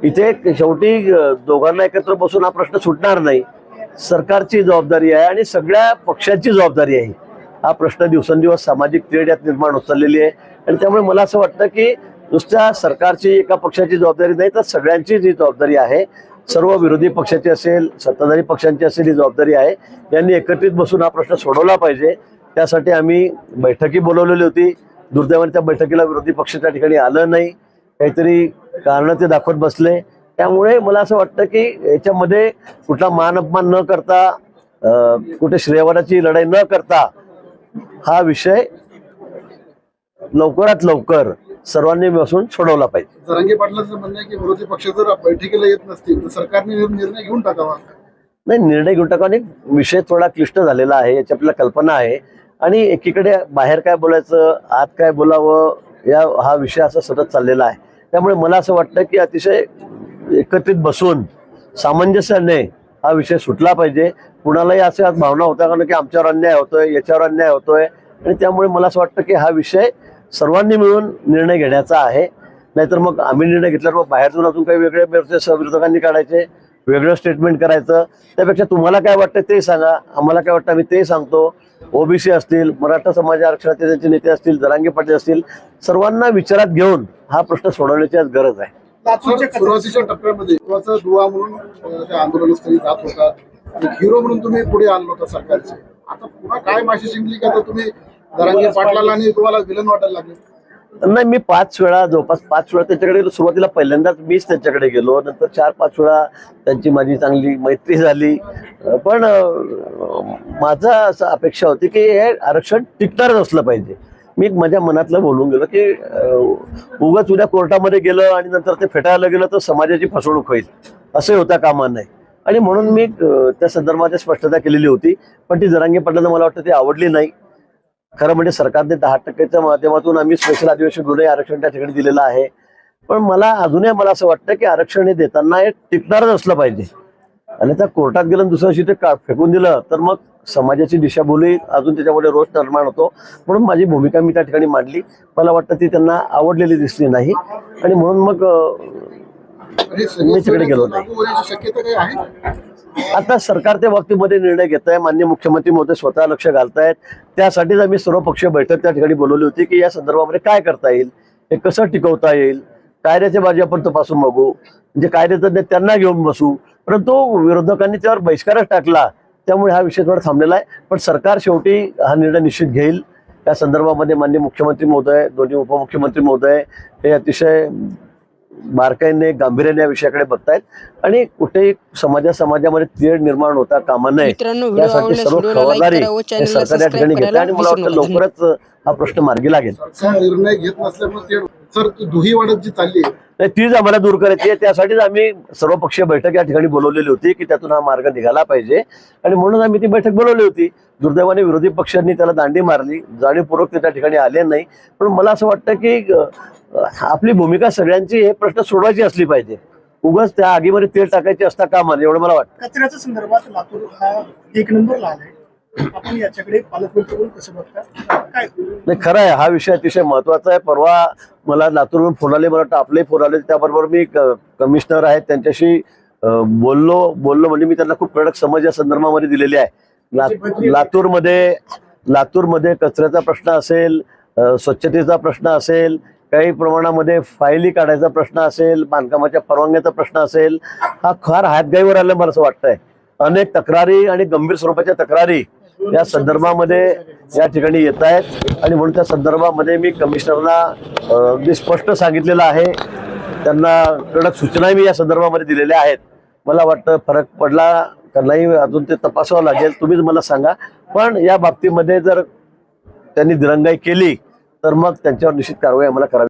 इथे शेवटी दोघांना एकत्र बसून हा प्रश्न सुटणार नाही। सरकारची जबाबदारी आहे आणि सगळ्या पक्षांची जबाबदारी आहे। हा प्रश्न दिवसेंदिवस सामाजिक तेढ यात निर्माण होत चाललेली आहे आणि त्यामुळे मला असं वाटतं की नुसत्या सरकारची एका पक्षाची जबाबदारी नाही तर सगळ्यांची जी जबाबदारी आहे, सर्व विरोधी पक्षाची असेल सत्ताधारी पक्षांची असेल ही जबाबदारी आहे। यांनी एकत्रित बसून हा प्रश्न सोडवला पाहिजे। त्यासाठी आम्ही बैठकी बोलवलेली होती। दुर्दैवाने त्या बैठकीला विरोधी पक्ष त्या ठिकाणी आलं नाही, काहीतरी कारण ते दाखवत बसले। त्यामुळे मला असं वाटतं की याच्यामध्ये कुठला मान अपमान न करता कुठे श्रेयवादाची लढाई न करता हा विषय लवकरात लवकर सर्वांनी बसून सोडवला पाहिजे। जरांगे पाटलांचं म्हणणं आहे की विरोधी पक्ष जर बैठकीला येत नसतील तर सरकारने निर्णय घेऊन टाकावा। नाही, निर्णय घेऊन टाकावा नाही, विषय थोडा क्लिष्ट झालेला आहे, याची आपल्याला कल्पना आहे आणि एकीकडे बाहेर काय बोलायचं आत काय बोलावं हा विषय असा सतत चाललेला आहे। त्यामुळे मला असं वाटतं की अतिशय एकत्रित बसून सामंजस्याने हा विषय सुटला पाहिजे। कुणालाही अशा भावना होत्या कारण की आमच्यावर अन्याय होतोय याच्यावर अन्याय होतोय आणि त्यामुळे मला असं वाटतं की हा विषय सर्वांनी मिळून निर्णय घेण्याचा आहे। नाहीतर मग आम्ही निर्णय घेतल्यावर मग बाहेरतून अजून काही वेगळे विरोधकांनी काढायचे, वेगळं स्टेटमेंट करायचं। त्यापेक्षा तुम्हाला काय वाटतं ते सांगा, आम्हाला काय वाटतं आम्ही ते सांगतो। ओबीसी असतील, मराठा समाज आरक्षणाचे त्यांचे नेते असतील, जरांगे पाटील असतील, सर्वांना विचारात घेऊन हा प्रश्न सोडवण्याची आज गरज आहे। सुरुवातीच्या टप्प्यामध्ये दुवा म्हणून त्या आंदोलनस्थळी जात होतात, हिरो म्हणून तुम्ही पुढे आलो होता सरकारचे। आता पुन्हा काय माशी शिंकली का तुम्ही जरांगे पाटलाला आणि तुम्हाला विलन वाटायला लागले? नाही, मी जवळपास पाच वेळा त्याच्याकडे गेलो। सुरुवातीला पहिल्यांदाच मीच त्याच्याकडे गेलो, नंतर 4-5 वेळा त्यांची माझी चांगली मैत्री झाली। पण माझा असं अपेक्षा होती की हे आरक्षण टिकणारच असलं पाहिजे। मी माझ्या मनातलं बोलून गेलो की उगाच उद्या कोर्टामध्ये गेलं आणि नंतर ते फेटाळलं गेलं तर समाजाची फसवणूक होईल, असं होता कामा नये आणि म्हणून मी त्या संदर्भात स्पष्टता केलेली होती। पण ती जरांगे पाटलांना मला वाटतं ती आवडली नाही। खरं म्हणजे सरकारने 10% माध्यमातून आम्ही स्पेशल अधिवेशन गुन्हे आरक्षण त्या ठिकाणी दिलेलं आहे। पण मला अजूनही असं वाटतं की आरक्षण हे देताना हे टिकणारच असलं पाहिजे आणि त्या कोर्टात गेलं दुसऱ्या दिवशी ते फेकून दिलं तर मग समाजाची दिशाभूल अजून त्याच्यामध्ये रोष निर्माण होतो। म्हणून माझी भूमिका मी त्या ठिकाणी मांडली। मला वाटतं ती त्यांना आवडलेली दिसली नाही आणि म्हणून मग मी तिकडे गेलो नाही। आता सरकार त्या बाबतीमध्ये निर्णय घेत आहे। माननीय मुख्यमंत्री महोदय स्वतः लक्ष घालतायत। त्यासाठीच आम्ही सर्वपक्षीय बैठक त्या ठिकाणी बोलवली होती की या संदर्भामध्ये काय करता येईल, हे कसं टिकवता येईल, कायद्याच्या बाजू आपण तपासून बघू, म्हणजे कायद्यातज्ञ त्यांना घेऊन बसू। परंतु विरोधकांनी त्यावर बहिष्कारच टाकला, त्यामुळे हा विषय थोडा थांबलेला आहे। पण सरकार शेवटी हा निर्णय निश्चित घेईल। त्या संदर्भामध्ये माननीय मुख्यमंत्री महोदय, दोन्ही उपमुख्यमंत्री महोदय हे अतिशय बारकाईने गांभीर्याने या विषयाकडे बघतायत आणि कुठेही समाजामध्ये तेढ निर्माण होता कामा नये त्यासाठी सर्व खबरदारी सरकार या ठिकाणी घेते आणि मला वाटतं लवकरच हा प्रश्न मार्गी लागेल। निर्णय घेत नसल्यामुळे सर दुही वाढत जी चालली आहे तीच आम्हाला दूर करायची आहे। त्यासाठीच आम्ही सर्वपक्षीय बैठक या ठिकाणी बोलवलेली होती की त्यातून हा मार्ग निघाला पाहिजे आणि म्हणून आम्ही ती बैठक बोलवली होती। दुर्दैवाने विरोधी पक्षांनी त्याला दांडी मारली, जाणीवपूर्वक ते त्या ठिकाणी आले नाही। पण मला असं वाटतं की आपली भूमिका सगळ्यांची हे प्रश्न सोडवायची असली पाहिजे, उगाच त्या आगीमध्ये तेल टाकायची असता कामा नये एवढं मला वाटतं। कचऱ्याच्या संदर्भात लातूर हा 1 नंबरला आलाय, आपण याच्याकडे पालकमंत्री कसं बघता काय? नाही, खरं आहे, हा विषय अतिशय महत्वाचा आहे। परवा मला लातूरवरून फोन आले, मला वाटतं आपलेही फोन आले, त्याबरोबर मी कमिशनर आहेत त्यांच्याशी बोललो म्हणजे मी त्यांना खूप कडक समज या संदर्भामध्ये दिलेली आहे। लातूरमध्ये कचऱ्याचा प्रश्न असेल, स्वच्छतेचा प्रश्न असेल, काही प्रमाणामध्ये फायली काढायचा प्रश्न असेल, बांधकामाच्या परवानग्याचा प्रश्न असेल, हा फार हातगाईवर आलं मला असं वाटतंय। अनेक तक्रारी आणि गंभीर स्वरूपाच्या तक्रारी या संदर्भामध्ये या ठिकाणी येत आहेत आणि म्हणून त्या संदर्भामध्ये मी कमिशनरला अगदी स्पष्ट सांगितलेलं आहे। त्यांना कडक सूचनाही मी या संदर्भामध्ये दिलेल्या आहेत। मला वाटतं फरक पडला का नाही अजून ते तपासावं लागेल, तुम्हीच मला सांगा। पण या बाबतीमध्ये जर त्यांनी दिरंगाई केली तर मग त्यांच्यावर निश्चित कारवाई आम्हाला करावी